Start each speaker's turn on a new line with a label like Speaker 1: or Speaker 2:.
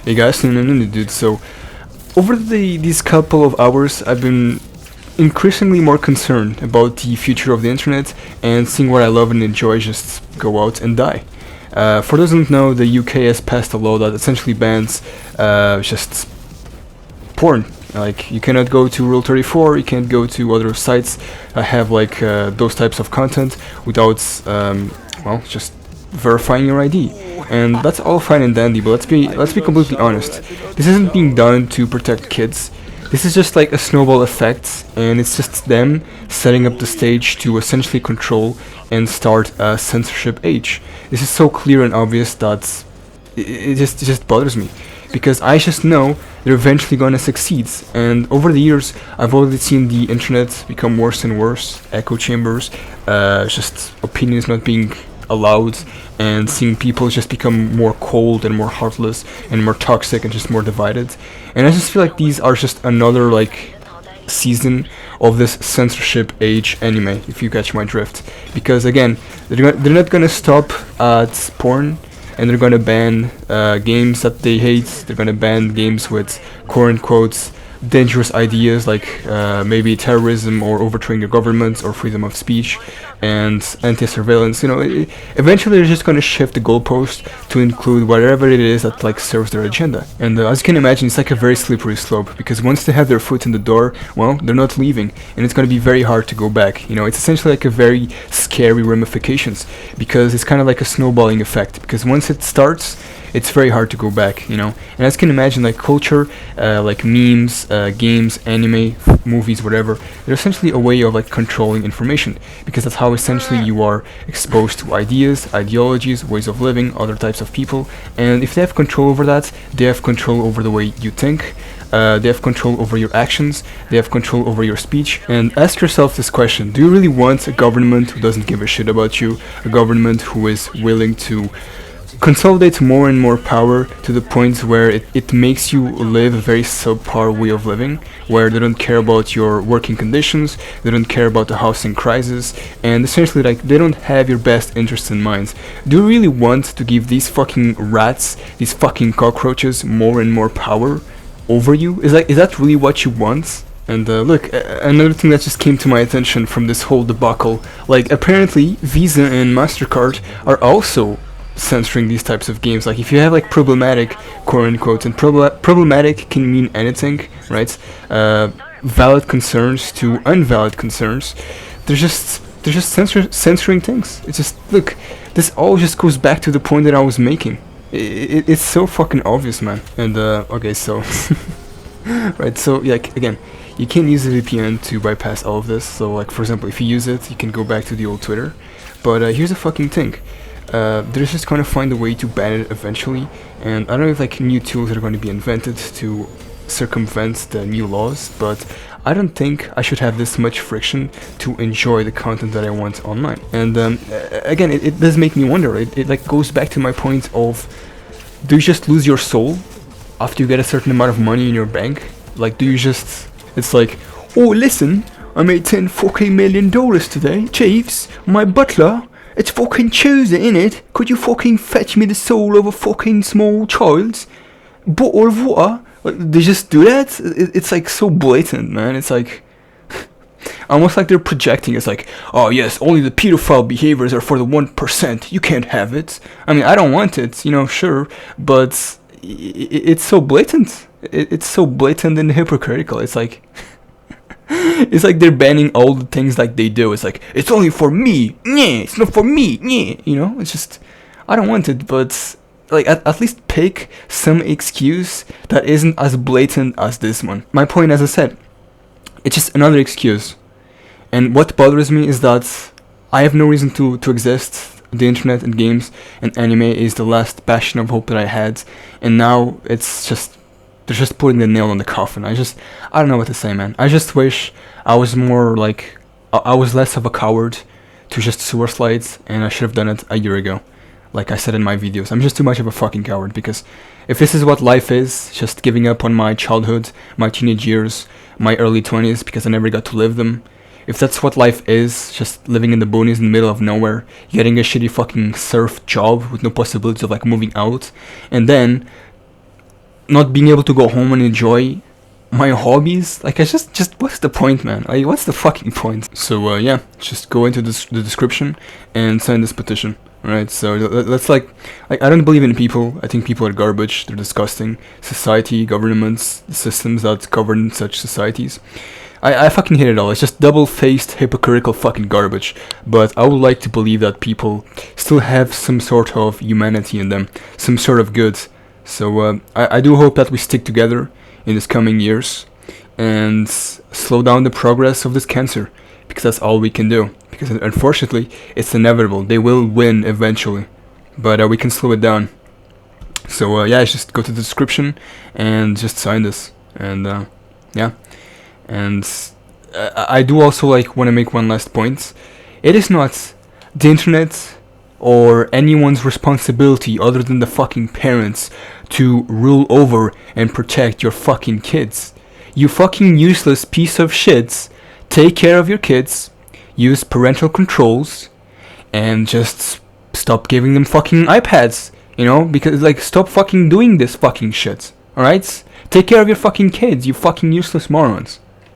Speaker 1: Hey guys, NunoTheDude. So, over these couple of hours, I've been increasingly more concerned about the future of the internet and seeing what I love and enjoy just go out and die. For those who don't know, the UK has passed a law that essentially bans just porn. Like, you cannot go to Rule 34, you can't go to other sites that have like those types of content without, well, just verifying your ID. And that's all fine and dandy, but let's be completely honest. This isn't being done to protect kids. This is just like a snowball effect, and it's just them setting up the stage to essentially control and start a censorship age. This is so clear and obvious that it just bothers me, because I just know they're eventually gonna succeed. And over the years, I've already seen the internet become worse and worse, echo chambers, just opinions not being allowed, and seeing people just become more cold and more heartless and more toxic and just more divided. And I just feel like these are just another like season of this censorship age anime, if you catch my drift. Because again, they're not gonna stop at porn, and they're gonna ban games that they hate. They're gonna ban games with quote unquote dangerous ideas like maybe terrorism or overthrowing the government or freedom of speech and anti-surveillance. You know, eventually they're just going to shift the goalpost to include whatever it is that like serves their agenda. And as you can imagine, it's like a very slippery slope, because once they have their foot in the door, well, they're not leaving, and it's going to be very hard to go back. You know, it's essentially like a very scary ramifications, because it's kind of like a snowballing effect, because once it starts, it's very hard to go back, you know. And as you can imagine, like culture, like memes, games, anime, movies, whatever, they're essentially a way of like controlling information, because that's how essentially you are exposed to ideas, ideologies, ways of living, other types of people. And if they have control over that, they have control over the way you think, they have control over your actions, they have control over your speech. And ask yourself this question: do you really want a government who doesn't give a shit about you, a government who is willing to consolidate more and more power to the point where it makes you live a very subpar way of living, where they don't care about your working conditions, they don't care about the housing crisis, and essentially like they don't have your best interests in mind? Do you really want to give these fucking rats, these fucking cockroaches, more and more power over you? Is that really what you want? And look, another thing that just came to my attention from this whole debacle, like apparently Visa and MasterCard are also censoring these types of games. Like if you have like problematic, quote unquote, and problematic can mean anything, right? Valid concerns to unvalid concerns, they're just censoring things. It's just, look, this all just goes back to the point that I was making. It's so fucking obvious, man. And okay, so right, so like again, you can use a VPN to bypass all of this. So like for example, if you use it, you can go back to the old Twitter. But here's the fucking thing. They're just going to find a way to ban it eventually, and I don't know if like new tools are going to be invented to circumvent the new laws, but I don't think I should have this much friction to enjoy the content that I want online. And again, it does make me wonder. It like goes back to my point of, do you just lose your soul after you get a certain amount of money in your bank? Like, do you just, it's like, oh listen, I made $10 million today, Chiefs, my butler, it's fucking Tuesday, innit? Could you fucking fetch me the soul of a fucking small child? Bottle of water? Like, they just do that? It's like so blatant, man. It's like almost like they're projecting. It's like, oh yes, only the pedophile behaviors are for the 1%. You can't have it. I mean, I don't want it, you know, sure, but it's so blatant. It's so blatant and hypocritical. It's like it's like they're banning all the things like they do. It's like, it's only for me. Yeah, it's not for me. Yeah, you know, it's just, I don't want it, but like at least pick some excuse that isn't as blatant as this one. My point, as I said, it's just another excuse. And what bothers me is that I have no reason to exist. The internet and games and anime is the last bastion of hope that I had, and now it's just, they're just putting the nail on the coffin. I don't know what to say, man. I just wish I was more like, I was less of a coward to just sewer slides, and I should have done it a year ago. Like I said in my videos, I'm just too much of a fucking coward, because if this is what life is, just giving up on my childhood, my teenage years, my early 20s, because I never got to live them, if that's what life is, just living in the boonies in the middle of nowhere, getting a shitty fucking surf job with no possibility of like moving out, and then not being able to go home and enjoy my hobbies. Like, I just what's the point, man? Like, what's the fucking point? So yeah, just go into the description and sign this petition. Right, so let's like I don't believe in people. I think people are garbage. They're disgusting. Society, governments, systems that govern such societies. I fucking hate it all. It's just double-faced, hypocritical fucking garbage. But I would like to believe that people still have some sort of humanity in them, some sort of good. So I do hope that we stick together in these coming years and slow down the progress of this cancer, because that's all we can do. Because unfortunately, it's inevitable. They will win eventually, but we can slow it down. So yeah, just go to the description and just sign this, and yeah. And I do also like want to make one last point. It is not the internet or anyone's responsibility other than the fucking parents to rule over and protect your fucking kids. You fucking useless piece of shit. Take care of your kids, use parental controls, and just stop giving them fucking iPads, you know? Because, like, stop fucking doing this fucking shit, alright? Take care of your fucking kids, you fucking useless morons.